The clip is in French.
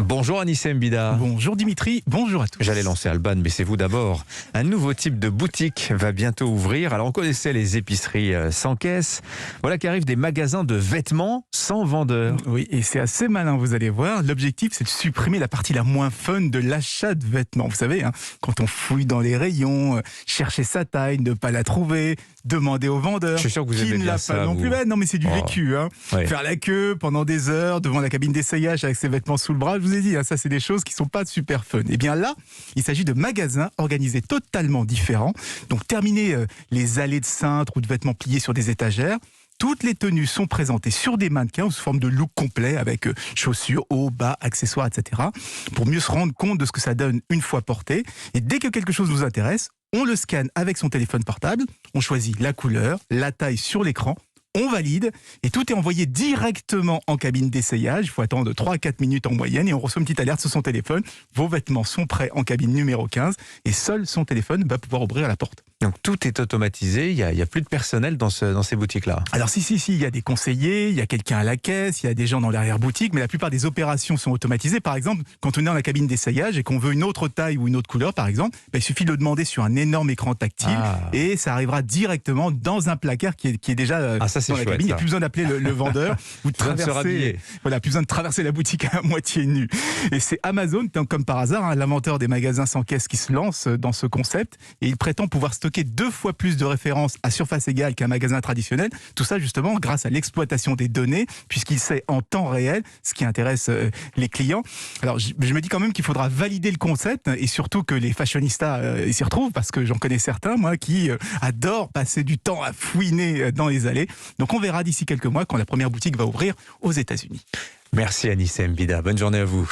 Bonjour Anissé Mbida. Bonjour Dimitri, bonjour à tous. J'allais lancer Alban, mais c'est vous d'abord. Un nouveau type de boutique va bientôt ouvrir. Alors on connaissait les épiceries sans caisse. Voilà qu'arrivent des magasins de vêtements sans vendeur. Oui, et c'est assez malin, vous allez voir. L'objectif, c'est de supprimer la partie la moins fun de l'achat de vêtements. Vous savez, quand on fouille dans les rayons, chercher sa taille, ne pas la trouver, demander au vendeur. Je suis sûr que vous qui aimez ne bien l'a ça, pas non vous. plus. Non, mais c'est du vécu. Ouais. Faire la queue pendant des heures devant la cabine d'essayage avec ses vêtements sous le bras, je vous ai dit, ça c'est des choses qui sont pas super fun. Et bien là, il s'agit de magasins organisés totalement différents. Donc terminer les allées de cintres ou de vêtements pliés sur des étagères. Toutes les tenues sont présentées sur des mannequins sous forme de look complet avec chaussures, hauts, bas, accessoires, etc. pour mieux se rendre compte de ce que ça donne une fois porté. Et dès que quelque chose nous intéresse, on le scanne avec son téléphone portable, on choisit la couleur, la taille sur l'écran, on valide et tout est envoyé directement en cabine d'essayage. Il faut attendre 3 à 4 minutes en moyenne et on reçoit une petite alerte sur son téléphone. Vos vêtements sont prêts en cabine numéro 15 et seul son téléphone va pouvoir ouvrir la porte. Donc tout est automatisé, il y a plus de personnel dans ces boutiques-là. Alors si, il y a des conseillers, il y a quelqu'un à la caisse, il y a des gens dans l'arrière-boutique, mais la plupart des opérations sont automatisées. Par exemple, quand on est dans la cabine d'essayage et qu'on veut une autre taille ou une autre couleur, par exemple, il suffit de le demander sur un énorme écran tactile et ça arrivera directement dans un placard qui est déjà ça, c'est dans la chouette, cabine. Il n'y a ça. plus besoin d'appeler le vendeur ou de traverser, plus besoin de traverser la boutique à moitié nue. Et c'est Amazon, comme par hasard, l'inventeur des magasins sans caisse qui se lance dans ce concept et il prétend pouvoir stocker 2 fois plus de références à surface égale qu'un magasin traditionnel. Tout ça justement grâce à l'exploitation des données, puisqu'il sait en temps réel ce qui intéresse les clients. Alors je me dis quand même qu'il faudra valider le concept et surtout que les fashionistas s'y retrouvent, parce que j'en connais certains, moi, qui adorent passer du temps à fouiner dans les allées. Donc on verra d'ici quelques mois quand la première boutique va ouvrir aux États-Unis. Merci Anissé Mbida, bonne journée à vous.